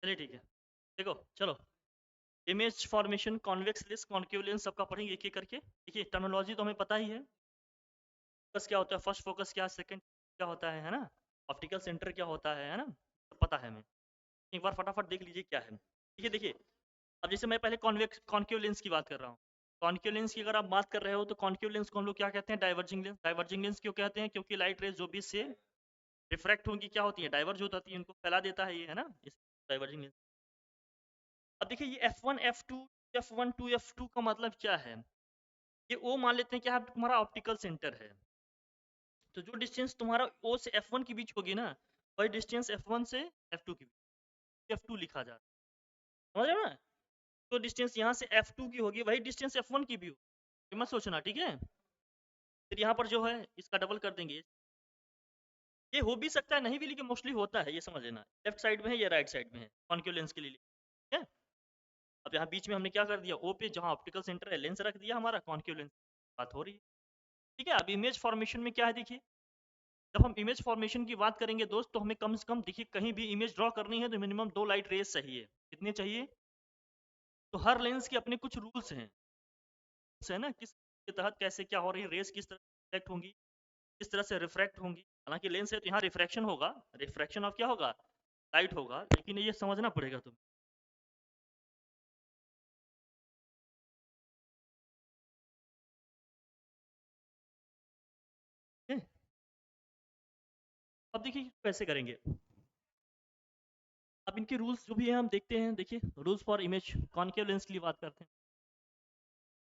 चलिए ठीक है। देखो चलो, image formation, convex lens, concave lens सबका पढ़ेंगे एक एक करके। देखिए टर्मिनोलॉजी तो हमें पता ही है। फोकस क्या होता है, फर्स्ट फोकस क्या, सेकंड क्या होता है ना। ऑप्टिकल सेंटर क्या होता है ना, तो पता है हमें। एक बार फटाफट देख लीजिए क्या है। देखिए देखिए, अब जैसे मैं पहले कॉन्वेक्स कॉन्केव लेंस की बात कर रहा हूँ। कॉन्केव लेंस की अगर आप बात कर रहे हो तो कॉन्केव लेंस को हम लोग क्या कहते हैं, डाइवर्जिंग लेंस। डाइवर्जिंग लेंस क्यों कहते हैं, क्योंकि लाइट रेज जो भी से रिफ्रैक्ट होंगी क्या होती है, डाइवर्ज हो जाती है, उनको फैला देता है ये, है ना, इस डाइवर्जिंग लेंस। अब देखिए ये F1 F2 F1 2 F2 का मतलब क्या है। ये ओ मान लेते हैं कि आप तुम्हारा ऑप्टिकल सेंटर है। तो जो डिस्टेंस तुम्हारा ओ से F1 के बीच होगी ना, वही डिस्टेंस F1 से F2 के बीच F2 लिखा जा रहा है, समझ रहे हो ना। तो डिस्टेंस यहाँ से F2 की होगी, वही डिस्टेंस F1 की भी होगी, मत सोचना, ठीक है। फिर यहाँ पर जो है इसका डबल कर देंगे। ये हो भी सकता है नहीं भी, लेकिन मोस्टली होता है, ये समझ लेना। लेफ्ट साइड में है, ये राइट साइड में है, कॉन्केव लेंस के लिए, ठीक है। अब यहाँ बीच में हमने क्या कर दिया, ओ पे जहाँ ऑप्टिकल सेंटर है लेंस रख दिया हमारा, कॉन्केव लेंस बात हो रही है, ठीक है। अब इमेज फॉर्मेशन में क्या है, देखिए जब हम इमेज फॉर्मेशन की बात करेंगे दोस्त, तो हमें कम से कम देखिए कहीं भी इमेज ड्रॉ करनी है तो मिनिमम 2 लाइट रेज चाहिए। कितने चाहिए, तो हर लेंस के अपने कुछ रूल्स हैं, है ना, किस के तहत कैसे क्या हो रही है, रेज किस तरह रिफ्लेक्ट होंगी, किस तरह से रिफ्रैक्ट होंगी। हालांकि लेंस है तो यहाँ रिफ्रैक्शन होगा, रिफ्रैक्शन ऑफ क्या होगा, लाइट होगा, लेकिन ये समझना पड़ेगा तुम्हें। ठीक है? अब देखिए कैसे करेंगे। अब इनके रूल्स जो भी है हम देखते हैं। देखिए rules for image concave lens के लिए बात करते हैं।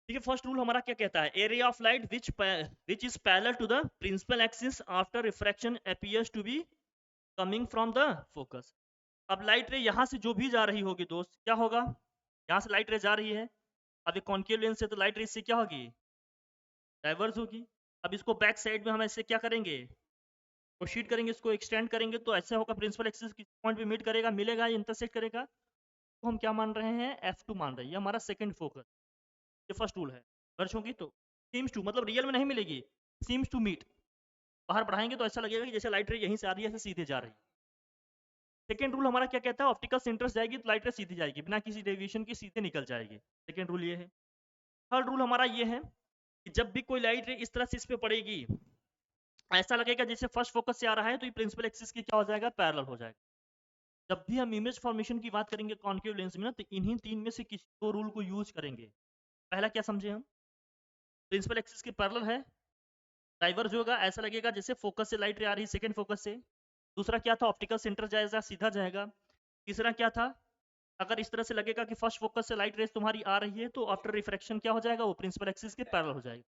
ठीक है, फर्स्ट रूल हमारा क्या कहता है, area of light which is parallel to the principal axis after refraction appears to be coming from the focus. अब लाइट रे यहाँ से जो भी जा रही होगी दोस्त, क्या होगा, यहाँ से लाइट रे जा रही है, अब ये कॉन्केव लेंस है तो लाइट रे इससे क्या होगी, डाइवर्स होगी। अब इसको बैक साइड में हम ऐसे क्या करेंगे, प्रोसीड करेंगे, इसको एक्सटेंड करेंगे, तो ऐसा होगा प्रिंसिपल एक्सिस किस पॉइंट पे मीट करेगा, मिलेगा, इंटरसेक्ट करेगा। तो हम क्या मान रहे हैं, F2 मान रहे हैं, ये हमारा सेकंड फोकस। ये फर्स्ट रूल है। वर्ष होगी तो सीम्स टू, मतलब रियल में नहीं मिलेगी, सीम्स टू मीट। बाहर बढ़ाएंगे तो ऐसा लगेगा कि जैसे लाइट रे यहीं से आ रही है, ऐसे सीधे जा रही है। सेकंड रूल हमारा क्या कहता है, ऑप्टिकल सेंटर से जाएगी तो लाइट रे सीधी जाएगी, बिना किसी डेविएशन के सीधे निकल जाएगी। सेकंड रूल ये है। थर्ड रूल हमारा ये है कि जब भी कोई लाइट रे इस तरह से इस पे पड़ेगी, ऐसा लगेगा जैसे फर्स्ट फोकस से आ रहा है, तो ये प्रिंसिपल एक्सिस की क्या हो जाएगा, पैरेलल हो जाएगा। जब भी हम इमेज फॉर्मेशन की बात करेंगे कॉन्केव लेंस में ना, तो इन्हीं तीन में से किसी दो रूल को यूज करेंगे। पहला क्या समझे हम, प्रिंसिपल एक्सिस के पैरेलल है, डाइवर्ज होगा, ऐसा लगेगा जैसे फोकस से लाइट रे आ रही है, सेकंड फोकस से। दूसरा क्या था, ऑप्टिकल सेंटर जाएगा, सीधा जाएगा। तीसरा क्या था, अगर इस तरह से लगेगा कि फर्स्ट फोकस से लाइट रेस तुम्हारी आ रही है, तो आफ्टर रिफ्रैक्शन क्या हो जाएगा, वो प्रिंसिपल एक्सिस के पैरेलल हो जाएगा।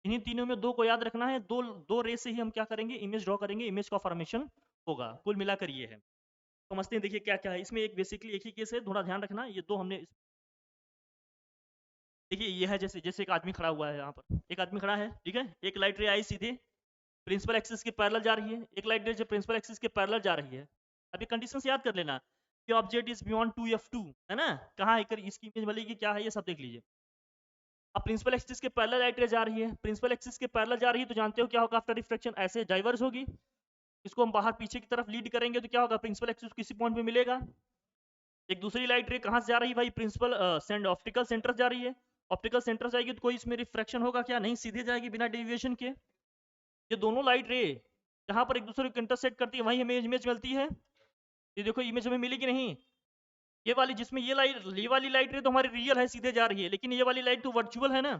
इन्हीं तीनों में दो को याद रखना है, दो दो रे से ही हम क्या करेंगे, इमेज ड्रॉ करेंगे, इमेज का फॉर्मेशन होगा। कुल मिलाकर ये है। समझते हैं, देखिए क्या क्या है इसमें। एक बेसिकली एक ही केस है, थोड़ा ध्यान रखना, ये दो हमने देखिए ये है, जैसे जैसे एक आदमी खड़ा हुआ है यहाँ पर, एक आदमी खड़ा है, ठीक है, एक लाइट रे आई सीधे प्रिंसिपल एक्सिस के पैरेलल जा रही है, एक लाइट रे जो प्रिंसिपल एक्सिस के पैरेलल जा रही है। अभी कंडीशन याद कर लेना कि ऑब्जेक्ट इज बियॉन्ड 2f2, है ना, कहाँ है इसकी इमेज मिलेगी, क्या है, ये सब देख लीजिए। अब प्रिंसिपल एक्सिस के पैरेलल लाइट रे जा रही है, प्रिंसिपल एक्सिस के पैरेलल जा रही है, तो जानते हो क्या होगा आफ्टर रिफ्लेक्शन, ऐसे डाइवर्स होगी। इसको हम बाहर पीछे की तरफ लीड करेंगे तो क्या होगा, प्रिंसिपल एक्सिस किसी पॉइंट पे मिलेगा। एक दूसरी लाइट रे कहाँ से जा रही है भाई, प्रिंसिपल ऑप्टिकल सेंटर जा रही है। ऑप्टिकल सेंटर जाएगी तो कोई इसमें रिफ्रैक्शन होगा क्या, नहीं, सीधे जाएगी बिना डेविएशन के। ये दोनों लाइट रे जहां पर एक दूसरे को इंटरसेक्ट करती है, वहीं हमें इमेज मिलती है। ये देखो इमेज हमें मिलेगी नहीं, ये वाली जिसमें ये वाली लाइट रे तो हमारी रियल है, सीधे जा रही है, लेकिन ये वाली लाइट तो वर्चुअल है ना।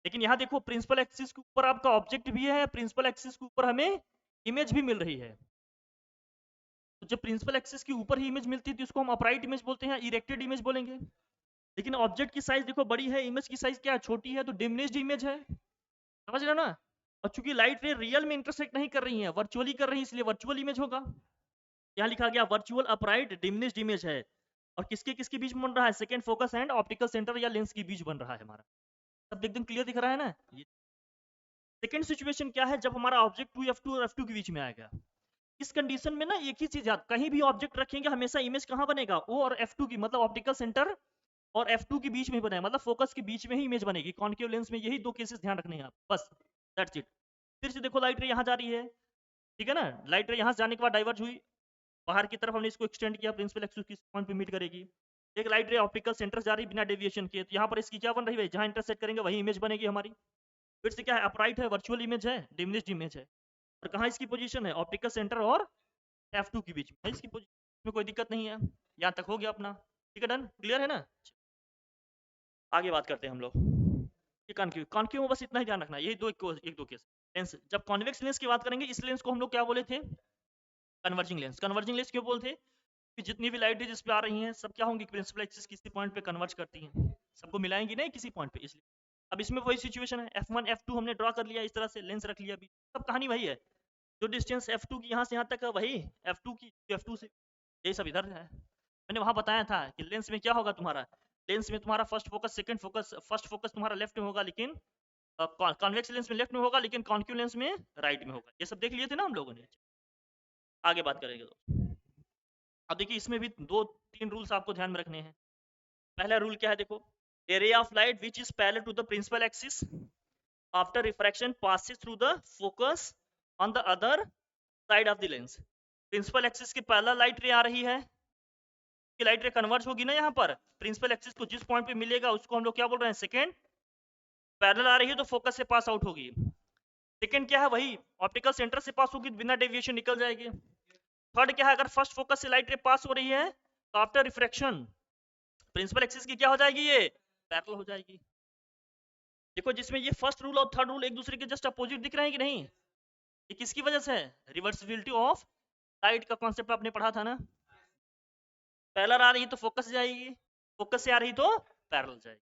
लेकिन यहाँ देखो प्रिंसिपल एक्सिस के ऊपर आपका ऑब्जेक्ट भी है, प्रिंसिपल एक्सिस के ऊपर हमें इमेज भी मिल रही है। तो जब प्रिंसिपल एक्सिस के ऊपर ही इमेज मिलती है तो इसको हम अपराइट इमेज बोलते हैं, इरेक्टेड इमेज बोलेंगे। लेकिन ऑब्जेक्ट की साइज देखो बड़ी है, इमेज की साइज क्या है, छोटी है, तो डिमिनिश्ड इमेज है, समझ रहे हो ना। और चूंकि लाइट रे रियल में इंटरसेक्ट नहीं कर रही है, वर्चुअली कर रही है, इसलिए वर्चुअल इमेज होगा। यहाँ लिखा गया वर्चुअल अपराइट डिमिनिश्ड इमेज है। और किसके किसके बीच में बन रहा है, second focus and optical centre या लेंस के बीच बन रहा है हमारा। सब एकदम क्लियर दिख रहा है ना। सेकंड सिचुएशन क्या है, जब हमारा ऑब्जेक्ट 2f2 और f2 के बीच में आएगा। इस कंडीशन में ना एक ही चीज याद, कहीं भी ऑब्जेक्ट रखेंगे हमेशा इमेज कहाँ बनेगा, ओ और f2 की, मतलब ऑप्टिकल सेंटर और f2 के बीच में बनेगा, मतलब फोकस के बीच में ही इमेज बनेगी। कॉन्केव लेंस में यही दो केसेस ध्यान रखने हैं आप, बस दैट्स इट। फिर से देखो लाइट रे यहाँ जा रही है, ठीक है ना, लाइट रे यहाँ से जाने के बाद डाइवर्ज हुई, बाहर की तरफ हमने इसको एक्सटेंड किया, प्रिंसिपल एक्सिस किस पॉइंट पे मीट करेगी। एक लाइट रे ऑप्टिकल सेंटर जा रही बिना डेविएशन के, तो यहाँ पर इसकी क्या बन रही है, जहाँ इंटरसेक्ट करेंगे वही इमेज बनेगी हमारी। फिर से क्या है, अपराइट है, वर्चुअल इमेज है, डिमिनिश्ड इमेज है। और कहाँ इसकी पोजीशन है, ऑप्टिकल सेंटर और F2 के बीच में इसकी पोजीशन में, कोई दिक्कत नहीं है। यहाँ तक हो गया अपना, ठीक है, डन, क्लियर है ना। आगे बात करते हैं हम लोग। ये कॉन्क्यू में बस इतना ही ध्यान रखना, यही एक दो केस। लेंस, जब कॉन्वेक्स लेंस की बात करेंगे, इस लेंस को हम लोग क्या बोले थे, कन्वर्जिंग लेंस। कन्वर्जिंग लेंस क्यों बोलते, कि जितनी भी लाइट जिस पे आ रही हैं सब क्या होंगी, प्रिंसिपल एक्सिस किसी पॉइंट पे कन्वर्ज करती हैं, सबको मिलाएंगी नहीं किसी पॉइंट पे, इसलिए। अब इसमें वही सिचुएशन है, F1 F2 हमने ड्रॉ कर लिया, इस तरह से लेंस रख लिया, अभी सब कहानी वही है। जो डिस्टेंस F2 की यहाँ से यहाँ तक है, वही F2 की F2 से, यही सब इधर है। मैंने वहां बताया था कि लेंस में क्या होगा तुम्हारा, लेंस में तुम्हारा first focus, second focus, first focus तुम्हारा लेफ्ट में होगा, लेकिन कॉन्वेक्स लेंस में लेफ्ट में होगा, लेकिन कॉन्क्यू लेंस में राइट में होगा। ये सब देख लिए थे ना हम लोगों ने। आगे बात करेंगे तो अब देखिए, इसमें भी 2-3 रूल्स आपको ध्यान में रखने हैं। पहला रूल क्या है, देखो, a ray of light which is parallel to the principal axis after refraction passes through the focus on the other side of the lens। Principal axis की पैरेलल लाइट रे आ रही है, कि लाइट रे converge होगी ना, यहाँ पर प्रिंसिपल एक्सिस को जिस पॉइंट पे मिलेगा उसको हम लोग क्या बोल रहे हैं, सेकंड। पैरेलल आ रही है तो फोकस से पास आउट होगी। सेकंड क्या है, वही ऑप्टिकल सेंटर से पास होगी, बिना डेविएशन निकल जाएगी। थर्ड क्या है, अगर फर्स्ट फोकस से लाइट रे पास हो रही है तो आफ्टर रिफ्रैक्शन प्रिंसिपल एक्सिस की क्या हो जाएगी, ये पैरेलल हो जाएगी। देखो, जिसमें ये फर्स्ट रूल और थर्ड रूल एक दूसरे के जस्ट अपोजिट दिख रहे हैं कि नहीं, ये किसकी वजह से है, रिवर्सिबिलिटी ऑफ लाइट का कॉन्सेप्ट आपने पढ़ा था ना। पैरेलल आ रही है तो फोकस जाएगी, फोकस से आ रही तो पैरेलल जाएगी,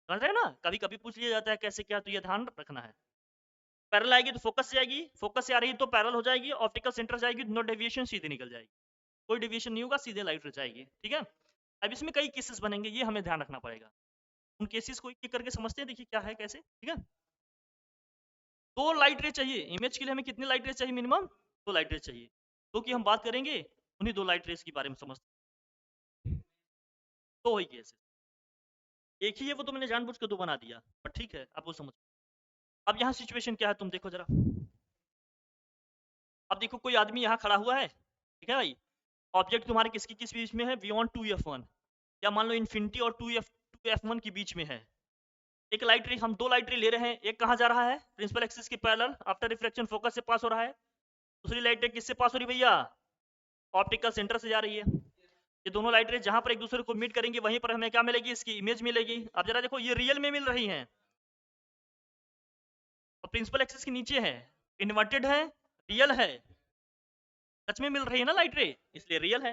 समझ रहे हैं ना। कभी कभी पूछ लिया जाता है कैसे क्या, तो ये ध्यान रखना है। पैरेलल आएगी तो फोकस से आएगी, फोकस से आ रही तो पैरेलल हो जाएगी, ऑप्टिकल सेंटर जाएगी, नो डेविएशन, सीधे निकल जाएगी, कोई डेविएशन नहीं होगा, सीधे लाइट हो जाएगी, ठीक है। अब इसमें कई केसेस बनेंगे, ये हमें ध्यान रखना पड़ेगा। उन केसेस को एक करके समझते हैं, देखिए क्या है कैसे, ठीक है। 2 लाइट रे चाहिए इमेज के लिए, हमें कितनी लाइट रे चाहिए, मिनिमम 2 लाइट रे चाहिए, क्योंकि हम बात करेंगे उन्हीं 2 लाइट रेस के बारे में समझते हैं। तो वही केस एक ही है, वो तो मैंने जानबूझ के 2 बना दिया, पर ठीक है, आप वो समझ। अब यहाँ सिचुएशन क्या है, तुम देखो जरा। अब देखो, कोई आदमी यहाँ खड़ा हुआ है, ठीक है भाई, ऑब्जेक्ट तुम्हारे किसकी किस बीच में है, बियॉन्ड 2f1, या मान लो इन्फिनिटी और 2f1 के बीच में है। एक लाइट रे, हम 2 लाइट रे ले रहे हैं, एक कहाँ जा रहा है, प्रिंसिपल एक्सिस के पैरेलल, आफ्टर रिफ्लेक्शन फोकस से पास हो रहा है। दूसरी लाइट रे किससे पास हो रही भैया, ऑप्टिकल सेंटर से जा रही है। ये दोनों लाइट रे जहां पर एक दूसरे को मीट करेंगे, वहीं पर हमें क्या मिलेगी, इसकी इमेज मिलेगी। अब जरा देखो, ये रियल में मिल रही है और प्रिंसिपल एक्सिस के नीचे है, इन्वर्टेड है, रियल है, सच में मिल रही है ना लाइट रे, इसलिए रियल है।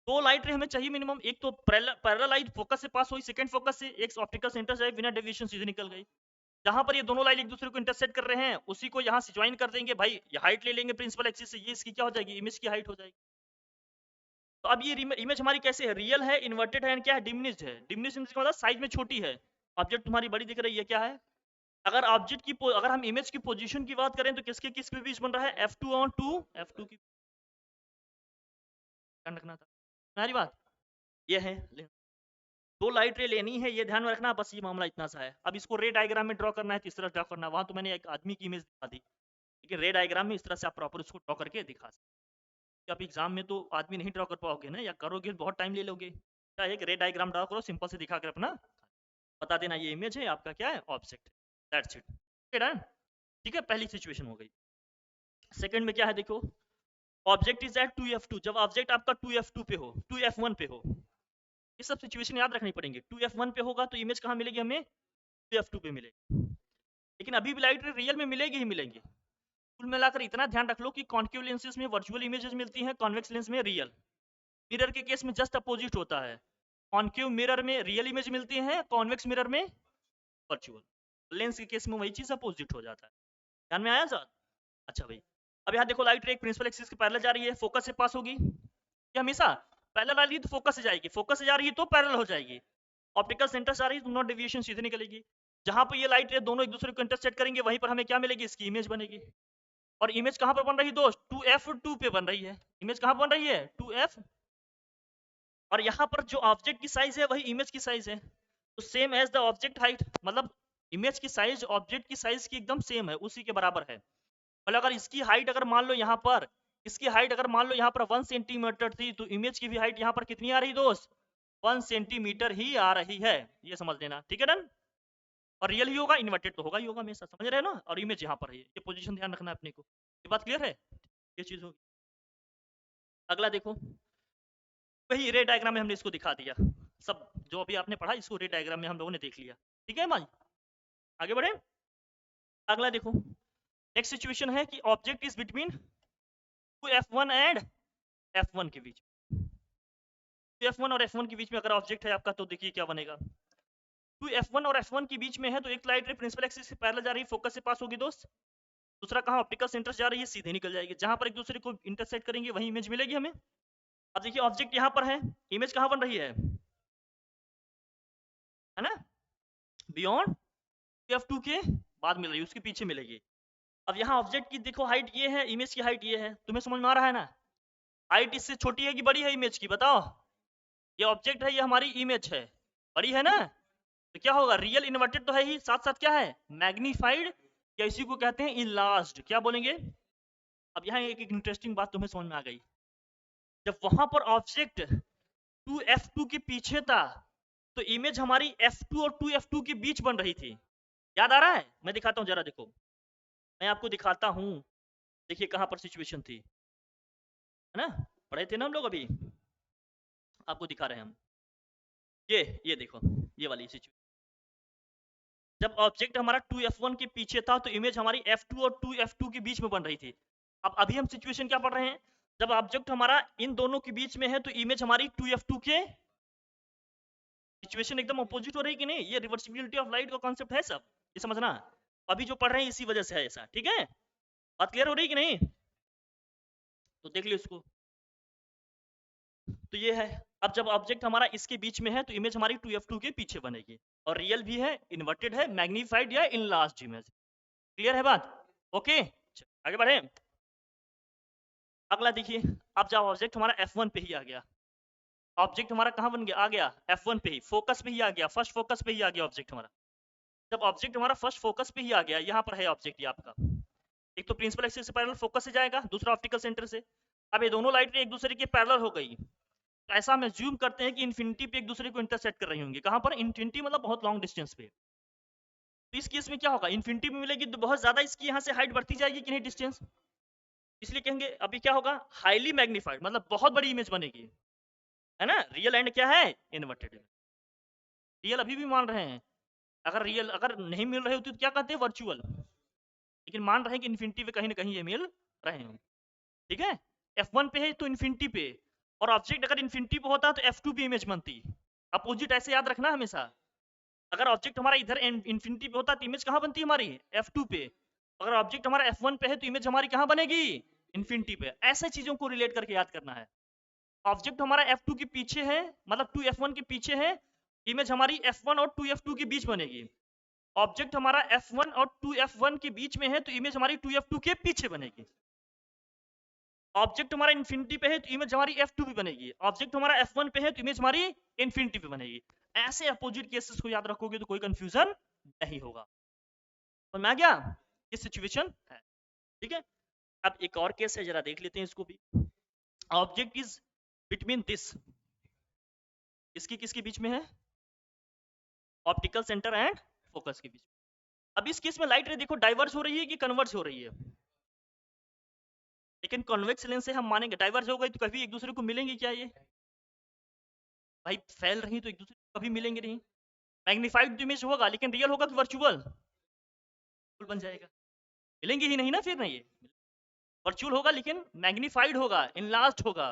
2 लाइट रे हमें चाहिए मिनिमम, एक तो पैरेलल लाइट फोकस से पास हुई, सेकंड फोकस से, एक ऑप्टिकल सेंटर से बिना डेविएशन सीधे निकल गई। जहां पर ये दोनों लाइट एक दूसरे को इंटरसेक्ट कर रहे हैं, उसी को यहाँ से ज्वाइन कर देंगे भाई, ये हाइट ले लेंगे प्रिंसिपल एक्सिस से, ये इसकी क्या हो जाएगी, इमेज की हाइट हो जाएगी। तो अब ये इमेज हमारी कैसे है, रियल है, इन्वर्टेड है, एंड क्या है, डिमिनिश्ड है। डिमिनिश्ड मतलब साइज में छोटी है, ऑब्जेक्ट तुम्हारी बड़ी दिख रही है, क्या है। अगर ऑब्जेक्ट की अगर हम इमेज की पोजीशन की बात करें तो किसके किस के बीच बन रहा है, F2 और 2 F2 की, ध्यान रखना था तुम्हारी बात। ये है 2 लाइट रे लेनी है, ये ध्यान में रखना, बस ये मामला इतना सा है। अब इसको रे डायग्राम में ड्रॉ करना है, तो इस तरह ड्रॉ करना है। वहां तो मैंने एक आदमी की इमेज दिखा दी, लेकिन रे डायग्राम में इस तरह से आप प्रॉपर उसको ड्रॉ करके दिखा सकते। आप एग्जाम में तो आदमी नहीं ड्रॉ कर पाओगे ना, या करोगे बहुत टाइम ले लोगे। क्या एक रे डायग्राम ड्रॉ करो, सिंपल से दिखा कर अपना बता देना, ये इमेज है, आपका क्या है, ऑब्जेक्ट है, दैट्स इट, ठीक है। पहली सिचुएशन हो गई। सेकंड में क्या है, देखो, ऑब्जेक्ट इज एट 2f2, जब ऑब्जेक्ट आपका 2f2 पे हो, 2f1 पे हो, ये सब सिचुएशन याद रखनी पड़ेंगे। 2f1 पे होगा तो इमेज कहाँ मिलेगी हमें, 2f2 पे मिलेगी। लेकिन अभी भी लाइट रियल में मिलेगी ही मिलेंगी। कुल मिलाकर इतना ध्यान रख लो कि कॉन्केव लेंसेज में वर्चुअल इमेजेस मिलती हैं, कॉन्वेक्स लेंस में रियल। मिरर के केस में जस्ट अपोजिट होता है, कॉन्केव मिरर में रियल इमेज मिलती है, कॉन्वेक्स मिरर में वर्चुअल। लेंस के केस में वही चीज अपोजिट हो जाता है, ध्यान में आया सर। अच्छा भाई, अब यहाँ देखो, लाइट रे प्रिंसिपल एक्सिस के पैरेलल जा रही है, फोकस से पास होगी, ये हमेशा पैरेलल आ रही है तो फोकस से जाएगी, फोकस से जा रही है तो पैरेलल हो जाएगी, ऑप्टिकल सेंटर से आ रही है तो नॉट डेविएशन सीधे निकलेगी। जहां पर ये लाइट रे दोनों एक दूसरे को इंटरसेक्ट करेंगे, वहीं पर हमें क्या मिलेगी, इसकी इमेज बनेगी। और इमेज कहां पर बन रही है दोस्त, 2f2 पे बन रही है। इमेज कहां बन रही है, 2f, और यहाँ पर जो ऑब्जेक्ट की साइज है वही इमेज की साइज है, तो same as the object height, मतलब इमेज की साइज ऑब्जेक्ट की साइज की एकदम सेम है, उसी के बराबर है। मतलब अगर इसकी हाइट अगर मान लो यहाँ पर इसकी हाइट अगर मान लो यहाँ पर 1 सेंटीमीटर थी तो इमेज की भी हाइट यहाँ पर कितनी आ रही दोस्त, 1 सेंटीमीटर ही आ रही है, ये समझ लेना, ठीक है डन। और रियल ही होगा, इन्वर्टेड तो होगा ही होगा हमेशा, समझ रहे हो ना। और इमेज यहाँ पर है, ये पोजीशन ध्यान रखना है अपने को, ये बात क्लियर है, ये चीज होगी। अगला देखो, वही रे डायग्राम में हमने इसको दिखा दिया, सब जो अभी आपने पढ़ा इसको रे डायग्राम में हम लोगों ने देख लिया, ठीक है भाई। आगे बढ़े, अगला देखो, नेक्स्ट सिचुएशन है कि object is between two F1 and F1 के बीच, F1 और F1 के बीच में अगर ऑब्जेक्ट है आपका तो देखिए क्या बनेगा। टू F1 और F1 के बीच में है तो एक लाइट रे प्रिंसिपल एक्सिस से पैरेलल जा रही है, फोकस से पास होगी दोस्त, दूसरा कहाँ ऑप्टिकल सेंटर से जा रही है, सीधे निकल जाएगी, जहां पर एक दूसरे को इंटरसेक्ट करेंगे वही इमेज मिलेगी हमें। अब देखिए ऑब्जेक्ट यहाँ पर है, इमेज कहाँ बन रही है ना, बियॉन्ड F2 के बाद मिल रही है, उसके पीछे मिलेगी। अब यहाँ ऑब्जेक्ट की देखो हाइट ये है, इमेज की हाइट ये है, तुम्हें समझ में आ रहा है ना, हाइट इससे छोटी है कि बड़ी है इमेज की, बताओ। ये ऑब्जेक्ट है, ये हमारी इमेज है, बड़ी है ना, तो क्या होगा, रियल इन्वर्टेड तो है ही, साथ साथ क्या है, मैग्नीफाइड, या इसी को कहते हैं इनलार्ज्ड, क्या बोलेंगे। अब यहाँ एक इंटरेस्टिंग बात तुम्हें समझ में आ गई, जब वहां पर ऑब्जेक्ट 2F2 के पीछे था तो इमेज हमारी F2 और 2F2 के बीच बन रही थी, याद आ रहा है, मैं दिखाता हूँ जरा, देखो मैं आपको दिखाता हूँ, देखिए कहां पर सिचुएशन थी, है ना, पढ़े थे ना हम लोग, अभी आपको दिखा रहे हैं हम, ये देखो, ये वाली सिचुएशन, जब ऑब्जेक्ट हमारा 2F1 के पीछे था तो इमेज हमारी F2 और 2F2 के बीच में बन रही थी। अब अभी हम सिचुएशन क्या पढ़ रहे हैं, जब ऑब्जेक्ट हमारा इन दोनों के बीच में है तो इमेज हमारी 2F2 के, सिचुएशन एकदम अपोजिट हो रही कि नहीं, ये रिवर्सिबिलिटी ऑफ लाइट का कॉन्सेप्ट है सब, ये समझना, अभी जो पढ़ रहे हैं इसी वजह से है ऐसा, ठीक है, बात क्लियर हो रही कि नहीं, तो देख लो इसको, तो ये है। अब जब ऑब्जेक्ट हमारा इसके बीच में है तो इमेज हमारी 2F2 के पीछे बनेगी, और रियल भी है, इन्वर्टेड है, मैग्नीफाइड या इनलार्ज्ड इमेज, क्लियर है बात, ओके। आगे बढ़े, अगला देखिए, अब जब ऑब्जेक्ट हमारा F1 पे ही आ गया, ऑब्जेक्ट हमारा कहाँ बन गया, आ गया F1 पे ही, फोकस पे ही आ गया, फर्स्ट फोकस पे ही आ गया ऑब्जेक्ट हमारा। जब ऑब्जेक्ट हमारा फर्स्ट फोकस पे ही आ गया, यहाँ पर है ऑब्जेक्ट ये आपका, एक तो प्रिंसिपल एक्सिस से पैरेलल फोकस से जाएगा, दूसरा ऑप्टिकल सेंटर से। अब ये दोनों लाइट एक दूसरे के पैरेलल हो गई, तो ऐसा हम अज्यूम करते हैं कि इन्फिनिटी पे एक दूसरे को इंटरसेक्ट कर रही होंगी, कहां पर, इन्फिनिटी मतलब बहुत लॉन्ग डिस्टेंस पे। तो इस केस में क्या होगा, इन्फिनिटी पे मिलेगी तो बहुत ज्यादा इसकी यहाँ से हाइट बढ़ती जाएगी कि नहीं डिस्टेंस, इसलिए कहेंगे अभी क्या होगा, हाईली मैग्नीफाइड, मतलब बहुत बड़ी इमेज बनेगी, है ना। रियल एंड क्या है, इन्वर्टेड, रियल अभी भी मान रहे हैं, अगर रियल अगर नहीं मिल रहे होती तो क्या कहते हैं, वर्चुअल, लेकिन मान रहे हैं कि इन्फिनिटी पे कहीं ना कहीं ये मिल रहे हैं, ठीक है। F1 पे है तो इन्फिनिटी पे, और ऑब्जेक्ट अगर इन्फिनिटी पे होता तो F2 पे इमेज बनती, अपोजिट ऐसे याद रखना हमेशा, अगर ऑब्जेक्ट हमारा इधर इन्फिनिटी पे होता तो इमेज कहाँ बनती हमारी, F2 पे, अगर ऑब्जेक्ट हमारा F1 पे है तो इमेज हमारी कहाँ बनेगी, इन्फिनिटी पे, ऐसे चीजों को रिलेट करके याद करना है। ऑब्जेक्ट हमारा F2 के पीछे है, मतलब 2F1 के पीछे है, इमेज हमारी F1 और 2F2 के बीच बनेगी, ऑब्जेक्ट हमारा F1 और 2F1 के बीच में है तो इमेज हमारी 2F2 के पीछे बनेगी, ऑब्जेक्ट हमारा इन्फिनिटी पे है तो इमेज हमारी F2 पे बनेगी, ऑब्जेक्ट हमारा F1 पे है तो इमेज हमारी इन्फिनिटी पे बनेगी। ऐसे अपोजिट केसेस को याद रखोगे तो कोई कंफ्यूजन नहीं होगा, तो मैं क्या, ये सिचुएशन है, ठीक है। अब एक और केस है, जरा देख लेते हैं इसको भी, ऑब्जेक्ट इज बिटवीन दिस, इसकी किसके बीच में है, ऑप्टिकल सेंटर एंड फोकस के बीच। अब इस केस में लाइट रे देखो डाइवर्ज हो रही है कि कन्वर्ज हो रही है, लेकिन कॉन्वेक्स लेंस से हम मानेंगे डाइवर्ज हो गई तो कभी एक दूसरे को मिलेंगे क्या, ये भाई फैल रही तो एक दूसरे को कभी मिलेंगे नहीं, मैग्नीफाइड इमेज होगा लेकिन रियल होगा कि वर्चुअल बन जाएगा, मिलेंगे ही नहीं ना फिर, नहीं ये वर्चुअल होगा लेकिन मैग्नीफाइड होगा, इनलार्ज्ड होगा,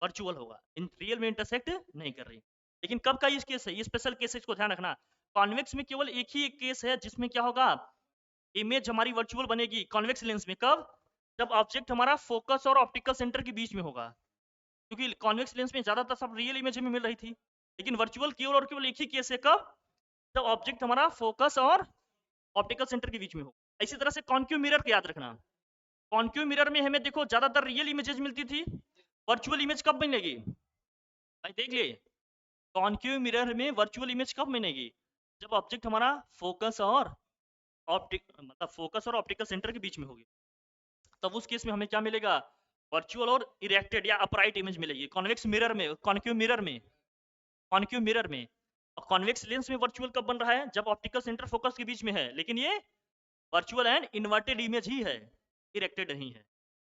वर्चुअल होगा, इन रियल में इंटरसेक्ट नहीं कर रही। लेकिन कब का इस केस है, ये स्पेशल केसेस को ध्यान रखना, कॉन्वेक्स में केवल एक ही एक केस है जिसमें क्या होगा, इमेज हमारी वर्चुअल बनेगी कॉन्वेक्स लेंस में, कब, जब ऑब्जेक्ट हमारा फोकस और ऑप्टिकल सेंटर के बीच में होगा, क्योंकि कॉन्वेक्स लेंस में ज्यादातर सब रियल इमेज में मिल रही थी, लेकिन वर्चुअल केवल और केवल एक ही केस है, कब, जब ऑब्जेक्ट हमारा फोकस और ऑप्टिकल सेंटर के बीच में हो। इसी तरह से कॉन्क्यू मिरर को याद रखना, कॉन्क्यू मिरर में हमें देखो ज्यादातर रियल इमेजेस मिलती थी, वर्चुअल इमेज कब मिलेगी, भाई देख लिए, कॉन्क्यू मिरर में वर्चुअल इमेज कब मिलेगी, जब ऑब्जेक्ट हमारा फोकस और ऑप्टिकल सेंटर के बीच में होगी। तब उस केस में हमें क्या मिलेगा, वर्चुअल और इरेक्टेड या अपराइट इमेज मिलेगी। कॉन्वेक्स मिरर में, कॉन्केव मिरर में, कॉन्केव मिरर में, और कॉन्वेक्स लेंस में वर्चुअल कब बन रहा है, जब ऑप्टिकल सेंटर फोकस के बीच में है, लेकिन ये वर्चुअल एंड इन्वर्टेड इमेज ही है, इरेक्टेड नहीं है।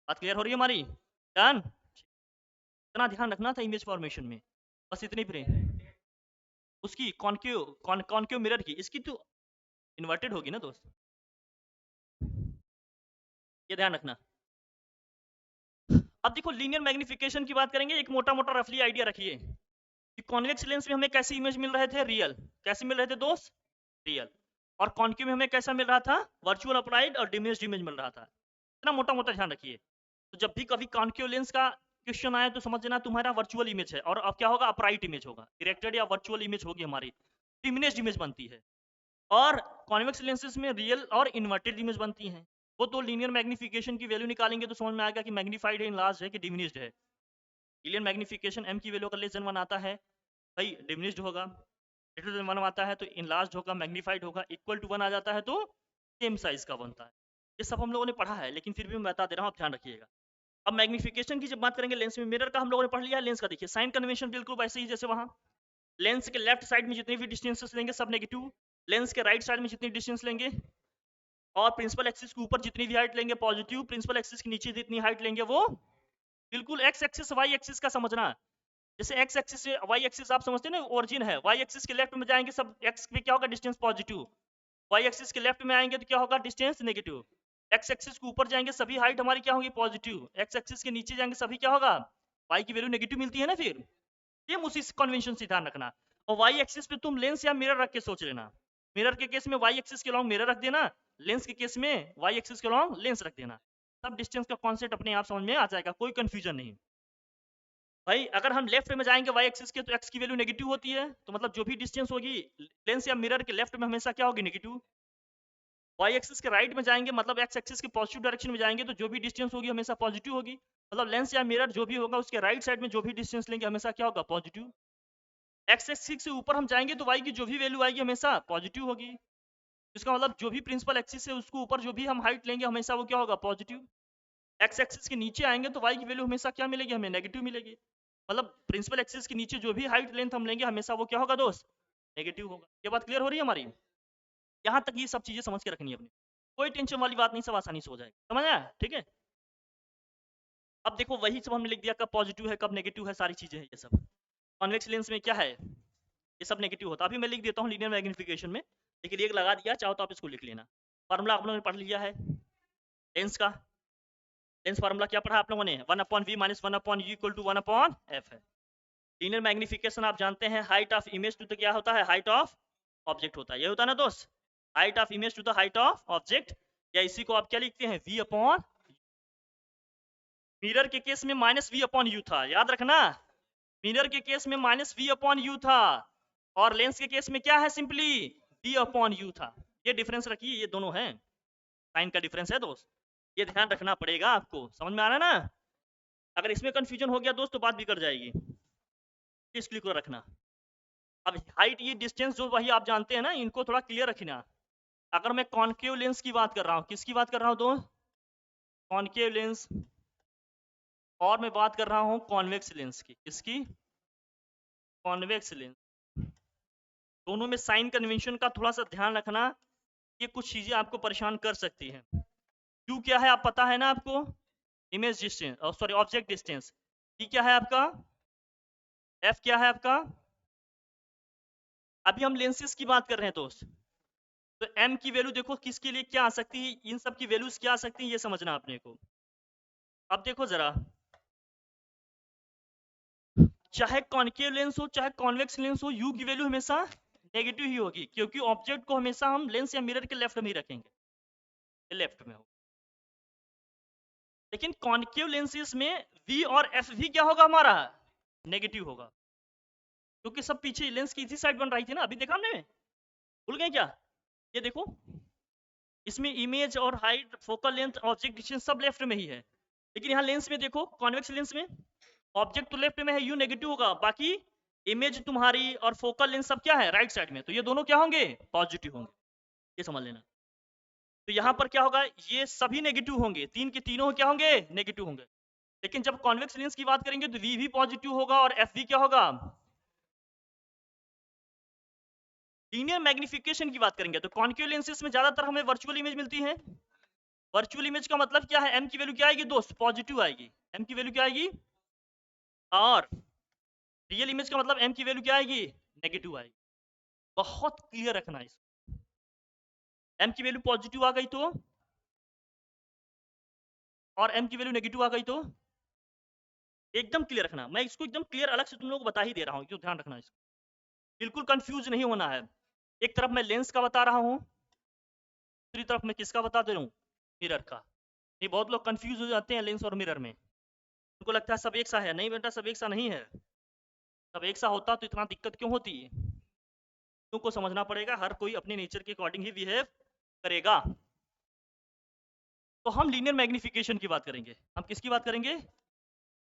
बात क्लियर हो रही है हमारी? डन। इतना ध्यान रखना था इमेज फॉर्मेशन में, बस इतनी प्रे उसकी कॉन्केव मिरर की, इसकी तो इन्वर्टेड होगी ना दोस्त, ये ध्यान रखना। अब देखो लीनियर मैग्निफिकेशन की बात करेंगे, एक मोटा मोटा रफली आइडिया रखिए कि कॉन्वेक्स लेंस में हमें कैसी इमेज मिल रहे थे, रियल। कैसे मिल रहे थे दोस्त, रियल। और कॉन्केव में हमें कैसा मिल रहा था, वर्चुअल अपराइट और डिमिनिश्ड इमेज मिल रहा था। इतना मोटा मोटा ध्यान रखिए। तो जब भी कभी कॉन्केव लेंस का क्वेश्चन आए तो समझ लेना तुम्हारा वर्चुअल इमेज है, और अब क्या होगा, अपराइट इमेज होगा, इरेक्टेड या वर्चुअल इमेज होगी हमारी, डिमिनिश्ड इमेज बनती है। और कॉन्वेक्स लेंसेज में रियल और इन्वर्टेड इमेज बनती हैं। वो तो लीनियर मैग्निफिकेशन की वैल्यू निकालेंगे तो समझ में आएगा कि मैग्नीफाइड है, इनलार्ज है कि डिमिनिश्ड है। लीनियर मैग्निफिकेशन m की वैल्यू अगर लेस देन 1 आता है भाई डिमिनिश्ड होगा, ग्रेटर देन 1 आता है तो इनलार्ज होगा, मैग्नीफाइड होगा, इक्वल टू 1 आ जाता है तो सेम साइज का बनता है। ये सब हम लोगों ने पढ़ा है, लेकिन फिर भी मैं बता दे रहा हूँ, आप ध्यान रखिएगा। अब मैग्निफिकेशन की जब बात करेंगे लेंस में, मिरर का हम लोगों ने पढ़ लिया, लेंस का देखिए साइन कन्वेंशन बिल्कुल वैसे ही जैसे वहां लेंस के लेफ्ट साइड में जितनी भी डिस्टेंसेस लेंगे सब नेगेटिव, लेंस के राइट साइड में जितनी डिस्टेंस लेंगे और प्रिंसिपल एक्सिस के ऊपर जितनी भी हाइट लेंगे पॉजिटिव, प्रिंसिपल एक्सिस के नीचे जितनी हाइट लेंगे वो बिल्कुल। एक्स एक्सिस वाई एक्सिस का समझना, जैसे एक्स एक्सिस से वाई एक्सिस आप समझते हैं ना ओरिजिन है, वाई एक्सिस के लेफ्ट में जाएंगे सब एक्स पे क्या होगा, डिस्टेंस पॉजिटिव, वाई एक्सिस के लेफ्ट में आएंगे तो क्या होगा, डिस्टेंस नेगेटिव। एक्स एक्सिस के ऊपर जाएंगे सभी हाइट हमारी क्या होगी, पॉजिटिव, एक्स एक्सिस के नीचे जाएंगे सभी क्या होगा, वाई की वैल्यू नेगेटिव मिलती है ना। फिर सेम उसी कन्वेंशन से ध्यान रखना। और वाई एक्सिस पे तुम लेंस या मिरर रख के सोच लेना, मिरर के केस में वाई एक्सिस के लॉन्ग मिरर रख देना, लेंस के केस में वाई एक्सिस के लॉन्ग लेंस रख देना, सब डिस्टेंस का कॉन्सेप्ट अपने आप समझ में आ जाएगा, कोई कंफ्यूजन नहीं। भाई अगर हम लेफ्ट में जाएंगे वाई एक्सिस के तो एक्स की वैल्यू नेगेटिव होती है, तो मतलब जो भी डिस्टेंस होगी लेंस या मिरर के लेफ्ट में हमेशा क्या होगी, नेगेटिव। वाई एक्सिस के राइट में जाएंगे मतलब एक्स एक्सिस के पॉजिटिव डायरेक्शन में जाएंगे तो जो भी डिस्टेंस होगी हमेशा पॉजिटिव होगी, मतलब लेंस या मिरर जो भी होगा उसके राइट साइड में जो भी डिस्टेंस लेंगे हमेशा क्या होगा, पॉजिटिव। एक्स एक्सिस से ऊपर हम जाएंगे तो वाई की जो भी वैल्यू आएगी हमेशा पॉजिटिव होगी, इसका मतलब जो भी प्रिंसिपल एक्सिस है उसके ऊपर जो भी हम हाइट लेंगे हमेशा वो क्या होगा, पॉजिटिव। एक्स एक्सिस के नीचे आएंगे तो वाई की वैल्यू हमेशा क्या मिलेगी, हमें नेगेटिव मिलेगी, मतलब प्रिंसिपल एक्सिस के नीचे जो भी हाइट लेंथ हम लेंगे हमेशा वो क्या होगा दोस्त, नेगेटिव होगा। ये बात क्लियर हो रही है हमारी? यहाँ तक ये सब चीजें समझ के रखनी है अपनी, कोई टेंशन वाली बात नहीं, सब आसानी से हो जाएगा, समझ आया? ठीक है। अब देखो वही सब हमने लिख दिया, कब पॉजिटिव है कब नेगेटिव है, सारी चीजें हैं ये सब। कॉन्वेक्स लेंस में क्या है, ये सब नेगेटिव होता है। अभी मैं लिख देता हूँ लीनियर मैग्निफिकेशन में, लेकिन एक लगा दिया, चाहो तो आप इसको लिख लेना। फार्मूला आप लोगों ने पढ़ लिया है लेंस का, लेंस फार्मूला क्या पढ़ा आप लोगों ने, 1/v - 1/u = 1/f है। लीनियर मैग्निफिकेशन आप जानते हैं, हाइट ऑफ इमेज टू तो क्या होता है, हाइट ऑफ ऑब्जेक्ट होता है, ये होता है ना दोस्त, height of image to the height of object, या इसी को आप क्या लिखते हैं, v/, मिरर के केस में -v/u था, याद रखना, मिरर के केस में -v/u था, और लेंस के केस में क्या है, सिंपली v/u था। ये डिफरेंस रखिए, ये दोनों है, साइन का डिफरेंस है दोस्त, ये ध्यान रखना पड़ेगा आपको, समझ में आ रहा है ना? अगर इसमें कंफ्यूजन हो गया दोस्त तो बात बिगड़ जाएगी, इसलिए को रखना। अब हाइट ये डिस्टेंस जो वही आप जानते हैं ना, इनको थोड़ा क्लियर रखना। अगर मैं कॉन्केव लेंस की बात कर रहा हूँ, किसकी बात कर रहा हूँ दोस्त, कॉन्केव लेंस, और मैं बात कर रहा हूँ कॉन्वेक्स लेंस की, किसकी, कॉन्वेक्स लेंस, दोनों में साइन कन्वेंशन का थोड़ा सा ध्यान रखना, ये कुछ चीजें आपको परेशान कर सकती हैं। क्यों क्या है आप पता है ना आपको, image distance, sorry object distance, ये क्या है आपका, एफ क्या है आपका। अभी हम लेंसेज की बात कर रहे हैं दोस्त, तो m की वैल्यू देखो किसके लिए क्या आ सकती है, इन सब की वैल्यूज क्या आ सकती है ये समझना अपने को। अब देखो जरा, चाहे कॉन्केव लेंस हो चाहे कॉन्वेक्स लेंस हो, u की वैल्यू हमेशा नेगेटिव ही होगी, क्योंकि ऑब्जेक्ट को हमेशा हम लेंस या मिरर के लेफ्ट में ही रखेंगे, लेफ्ट में हो। लेकिन कॉन्केव लेंसेज में v और f भी क्या होगा हमारा, नेगेटिव होगा, क्योंकि सब पीछे लेंस की इसी साइड बन रही थी ना, अभी देखा हमने, भूल गए क्या? ये देखो इसमें इमेज और height, focal length, object distance सब लेफ्ट में ही है, लेकिन यहाँ लेंस में देखो, कॉन्वेक्स लेंस में ऑब्जेक्ट तो लेफ्ट में है, यू नेगेटिव होगा, बाकी इमेज तुम्हारी और फोकल लेंथ सब क्या है, राइट साइड में, तो ये दोनों क्या होंगे, पॉजिटिव होंगे, ये समझ लेना। तो यहाँ पर क्या होगा, ये सभी नेगेटिव होंगे, तीन के तीनों क्या होंगे, नेगेटिव होंगे। लेकिन जब कॉन्वेक्स लेंस की बात करेंगे तो वी भी पॉजिटिव होगा और एफ भी क्या होगा। लीनियर मैग्निफिकेशन की बात करेंगे तो कॉन्केव लेंसेज में ज्यादातर हमें वर्चुअल इमेज मिलती है। वर्चुअल इमेज का मतलब क्या है, एम की वैल्यू क्या आएगी दोस्त, पॉजिटिव आएगी, एम की वैल्यू क्या आएगी। और रियल इमेज का मतलब एम की वैल्यू क्या आएगी, नेगेटिव आएगी। बहुत क्लियर रखना है इसको। एम की वैल्यू पॉजिटिव आ गई तो, और एम की वैल्यू नेगेटिव आ गई तो, एकदम क्लियर रखना। मैं इसको एकदम क्लियर अलग से तुम लोगों को बता ही दे रहा हूँ, क्यों ध्यान रखना इसको, बिल्कुल कंफ्यूज नहीं होना है। एक तरफ मैं लेंस का बता रहा हूँ, दूसरी तरफ मैं किसका बता दे रहा हूँ, मिरर का। ये बहुत लोग कंफ्यूज हो जाते हैं लेंस और मिरर में, उनको लगता है सब एक सा है। नहीं बेटा, सब एक सा नहीं है। सब एक सा होता तो इतना दिक्कत क्यों होती। तुमको समझना पड़ेगा, हर कोई अपने नेचर के अकॉर्डिंग ही बिहेव करेगा। तो हम लीनियर मैग्निफिकेशन की बात करेंगे। हम किसकी बात करेंगे,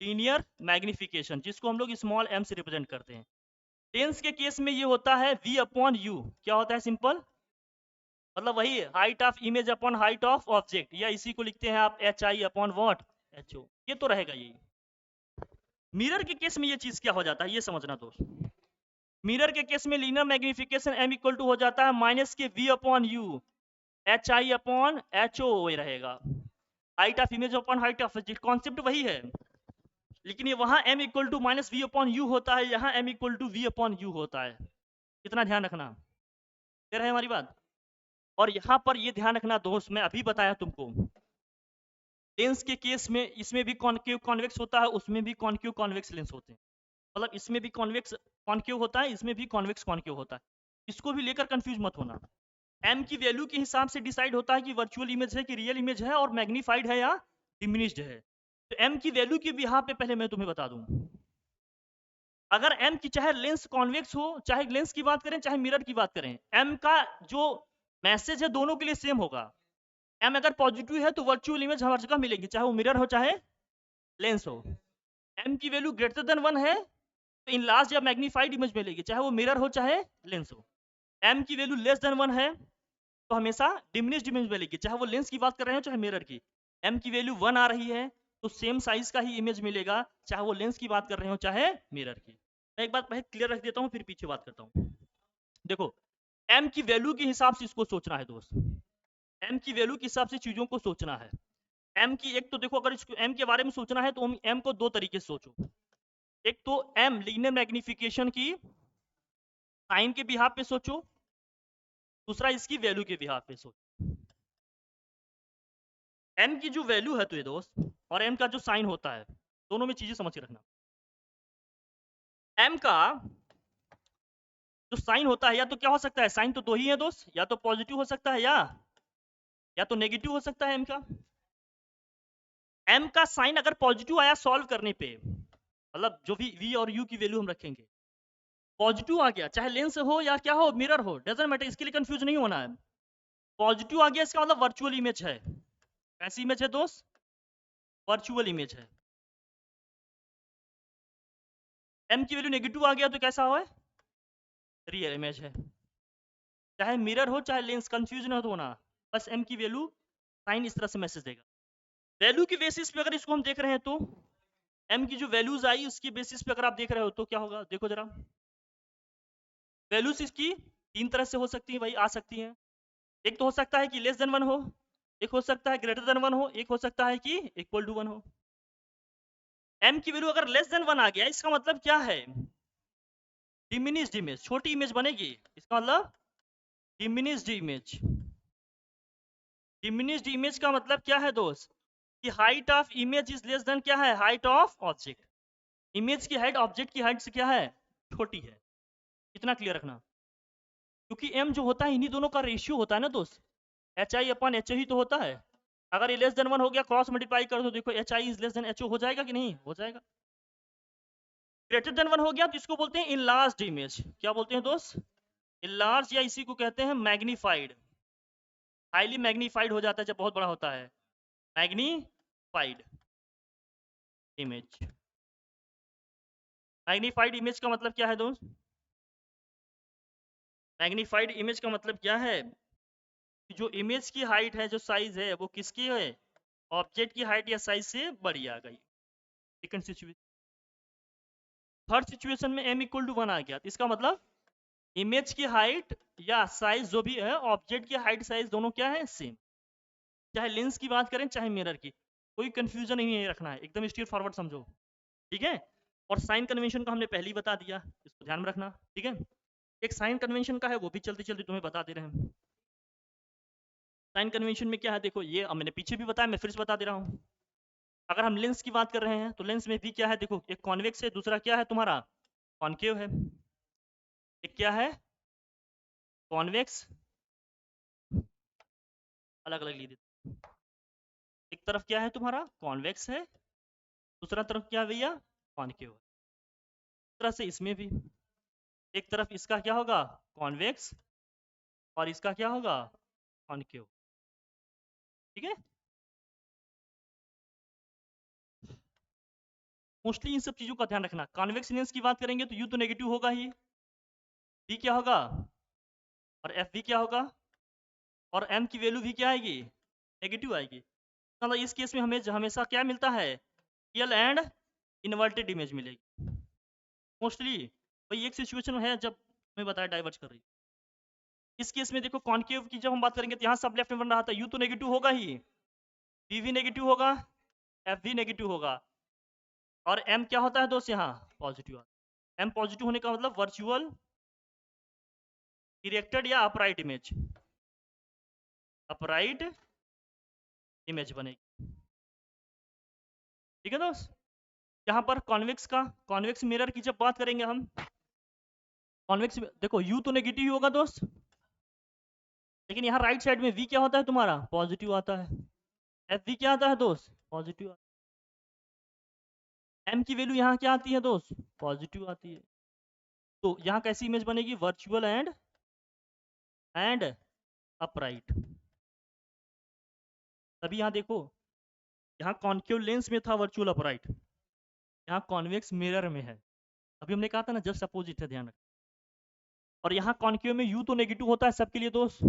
लीनियर मैग्निफिकेशन, जिसको हम लोग स्मॉल m से रिप्रेजेंट करते हैं। लेंस के केस में ये होता है v अपॉन u। क्या होता है, सिंपल, मतलब वही height of image upon height of object, या इसी को लिखते हैं आप hi अपॉन वॉट, ho। ये तो रहेगा यही। मिरर के केस में ये चीज क्या हो जाता है, ये समझना दोस्त। मिरर के केस में linear magnification m equal to हो जाता है माइनस के v upon u, hi upon ho रहेगा। Height of image upon height of object, concept वही है, लेकिन ये वहां m equal to minus v upon u होता है, यहाँ m equal to v upon u होता है। इतना ध्यान रखना, क्लियर है हमारी बात। और यहाँ पर ये ध्यान रखना दोस्त, मैं अभी बताया तुमको, लेंस के केस में इसमें भी कॉन्केव कॉन्वेक्स होता है, उसमें भी कॉन्केव कॉन्वेक्स लेंस होते हैं। मतलब इसमें भी कॉन्वेक्स कॉन्केव होता है, इसमें भी कॉन्वेक्स कॉन्केव होता है। इसको भी लेकर कंफ्यूज मत होना। m की वैल्यू के हिसाब से डिसाइड होता है कि वर्चुअल इमेज है कि रियल इमेज है, और मैग्नीफाइड है या डिमिनिश्ड है। तो m की वैल्यू के बिहार पे पहले मैं तुम्हें बता दूं, अगर m की चाहे लेंस कॉन्वेक्स हो, चाहे लेंस की बात करें चाहे मिरर की बात करें, m का जो मैसेज है दोनों के लिए सेम होगा। m अगर पॉजिटिव है तो वर्चुअल इमेज हर जगह मिलेगी, चाहे वो मिरर हो चाहे लेंस हो। m की वैल्यू ग्रेटर देन 1 है तो इन लार्ज या मैग्नीफाइड इमेज मिलेगी, चाहे वो मिरर हो चाहे लेंस हो। m की वैल्यू लेस देन 1 है तो हमेशा डिमिनिश्ड इमेज मिलेगी, चाहे वो लेंस की बात कर रहे हो चाहे मिरर की। m की वैल्यू 1 आ रही है तो सेम साइज का ही इमेज मिलेगा, चाहे वो लेंस की बात कर रहे हो चाहे मिरर की। मैं एक बात पहले क्लियर रख देता हूँ, फिर पीछे बात करता हूँ। देखो, m की वैल्यू के हिसाब से इसको सोचना है दोस्त, m की वैल्यू के हिसाब से चीजों को सोचना है। m की एक तो देखो, अगर इसको m के बारे में सोचना है तो m को दो तरीके से सोचो। एक तो m लीनियर मैग्निफिकेशन की साइन के बिहाफ पे सोचो, दूसरा इसकी वैल्यू के बिहाफ पे सोचो। m की जो वैल्यू है तो ये दोस्त, और m का जो साइन होता है, दोनों में चीजें समझ के रखना। m का जो साइन होता है, या तो क्या हो सकता है, साइन तो दो ही है दोस्त, या तो पॉजिटिव हो सकता है या तो नेगेटिव हो सकता है। m का साइन अगर पॉजिटिव आया सॉल्व करने पे, मतलब जो भी v और u की वैल्यू हम रखेंगे, पॉजिटिव आ गया, चाहे लेंस हो या क्या हो, मिरर हो, डजंट मैटर, इसके लिए कंफ्यूज नहीं होना है। पॉजिटिव आ गया इसका मतलब वर्चुअल इमेज है। कैसी इमेज है दोस्त, वर्चुअल इमेज है। m की वैल्यू नेगेटिव आ गया तो कैसा हो, रियल इमेज है। चाहे मिरर हो चाहे लेंस, कंफ्यूज ना होना, बस m की वैल्यू साइन इस तरह से मैसेज देगा। वैल्यू की बेसिस पे अगर इसको हम देख रहे हैं तो m की जो वैल्यूज आई उसकी बेसिस पे अगर आप देख रहे हो तो क्या होगा, देखो जरा। वैल्यूज इसकी तीन तरह से हो सकती है भाई, आ सकती हैं। एक तो हो सकता है कि लेस देन 1 हो, एक हो सकता है ग्रेटर देन 1 हो, एक हो सकता है कि इक्वल टू 1 हो। m की वैल्यू अगर लेस देन 1 आ गया, इसका मतलब क्या है, डिमिनिश्ड इमेज, छोटी इमेज बनेगी। इसका मतलब डिमिनिश्ड इमेज। डिमिनिश्ड इमेज का मतलब क्या है दोस्त, कि height of image is less than क्या है, हाइट ऑफ ऑब्जेक्ट। इमेज की हाइट ऑब्जेक्ट की हाइट से क्या है, छोटी है। इतना क्लियर रखना, क्योंकि m जो होता है इन्हीं दोनों का रेशियो होता है ना दोस्त, hi अपॉन एच ही तो होता है। अगर ये लेस देन 1 हो गया, क्रॉस मल्टीप्लाई कर दो, देखो hi is less than ho हो जाएगा कि नहीं, हो जाएगा। ग्रेटर देन 1 हो गया तो इसको बोलते हैं इनलार्ज्ड इमेज। क्या बोलते हैं दोस्त, इनलार्ज, या इसी को कहते हैं मैग्नीफाइड। हाईली मैग्नीफाइड हो जाता है जब बहुत बड़ा होता है, मैग्नीफाइड इमेज। मैग्नीफाइड इमेज का मतलब क्या है दोस्त, मैग्नीफाइड इमेज का मतलब क्या है, कि जो इमेज की हाइट है, जो साइज है, वो किसकी है, ऑब्जेक्ट की हाइट या साइज से बड़ी आ गई। Second situation. थर्ड सिचुएशन में m इक्वल टू 1 आ गया, तो इसका मतलब इमेज की हाइट या साइज जो भी है, ऑब्जेक्ट की हाइट साइज दोनों क्या है, सेम। चाहे लेंस की बात करें चाहे मिरर की, कोई कंफ्यूजन नहीं रखना है, एकदम स्ट्रेट फॉरवर्ड समझो, ठीक है। और साइन कन्वेंशन को हमने पहले ही बता दिया, इसको ध्यान में रखना, ठीक है। एक साइन कन्वेंशन का है, वो भी चलते चलते तुम्हें बता दे रहे हैं। साइन कन्वेंशन में क्या है, देखो ये मैंने पीछे भी बताया, मैं फिर से बता दे रहा हूँ। अगर हम लेंस की बात कर रहे हैं तो लेंस में भी क्या है, देखो एक कॉन्वेक्स है, दूसरा क्या है तुम्हारा, कॉन्केव है। एक क्या है, कॉन्वेक्स, अलग अलग लिख देते, एक तरफ क्या है तुम्हारा कॉन्वेक्स है, दूसरा तरफ क्या है भैया, कॉन्केव है। इस तरह से इसमें भी एक तरफ इसका क्या होगा, कॉन्वेक्स, और इसका क्या होगा, कॉन्केव, ठीक है। मोस्टली इन सब चीजों का ध्यान रखना। कॉन्वेक्स लेंस की बात करेंगे तो यू तो नेगेटिव होगा ही, बी क्या होगा, और एफ भी क्या होगा, और एम की वैल्यू भी क्या आएगी, नेगेटिव आएगी। मतलब इस केस में हमें हमेशा क्या मिलता है, रियल एंड इन्वर्टेड इमेज मिलेगी मोस्टली। भाई एक सिचुएशन है जब मैं बताया डाइवर्ज कर रही, इस केस में देखो कॉन्केव की जब हम बात करेंगे तो यहाँ सब लेफ्ट में बन रहा था, यू तो नेगेटिव होगा ही, बी भी नेगेटिव होगा, एफ भी नेगेटिव होगा, और एम क्या होता है दोस्त, यहाँ पॉजिटिव। एम पॉजिटिव होने का मतलब वर्चुअल इरेक्टेड या अपराइट इमेज, अपराइट इमेज बनेगी, ठीक है दोस्त। यहाँ पर कॉन्वेक्स का, कॉन्वेक्स मिरर की जब बात करेंगे हम, कॉन्वेक्स देखो यू तो नेगेटिव ही होगा दोस्त, लेकिन यहाँ राइट साइड में वी क्या होता है तुम्हारा, पॉजिटिव आता है। एफ वी क्या आता है दोस्त, पॉजिटिव। एम की वैल्यू यहाँ क्या आती है दोस्त, पॉजिटिव आती है। तो यहाँ कैसी इमेज बनेगी, वर्चुअल एंड अपराइट। तभी यहाँ देखो, यहाँ कॉन्केव लेंस में था वर्चुअल अपराइट, यहाँ कॉन्वेक्स मिरर में है। अभी हमने कहा था ना जस्ट अपोजिट है, ध्यान रख। और यहाँ कॉन्केव में यू तो नेगेटिव होता है सबके लिए दोस्त,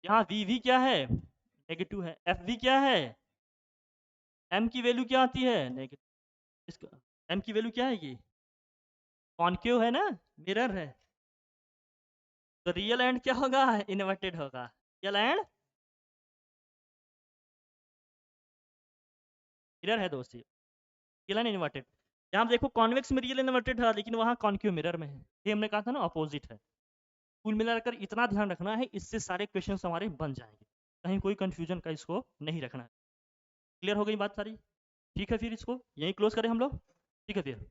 यहाँ वी भी क्या है, नेगेटिव है। एफ भी क्या है, एम की वैल्यू क्या आती है, नेगेटिव। इसका एम की वैल्यू क्या है, ये कॉन्केव है ना, मिरर है, तो रियल एंड क्या होगा, इन्वर्टेड होगा। रियल एंड मिरर है दोस्त, रियल एंड इन्वर्टेड। यहाँ देखो कॉन्वेक्स में रियल इन्वर्टेड है, लेकिन वहाँ कॉन्केव मिरर में है, ये हमने कहा था ना अपोजिट है। कुल मिलाकर इतना ध्यान रखना है, इससे सारे क्वेश्चन हमारे बन जाएंगे, कहीं कोई कंफ्यूजन का इसको नहीं रखना है। क्लियर हो गई बात सारी, ठीक है। फिर इसको यहीं क्लोज करें हम लोग, ठीक है फिर।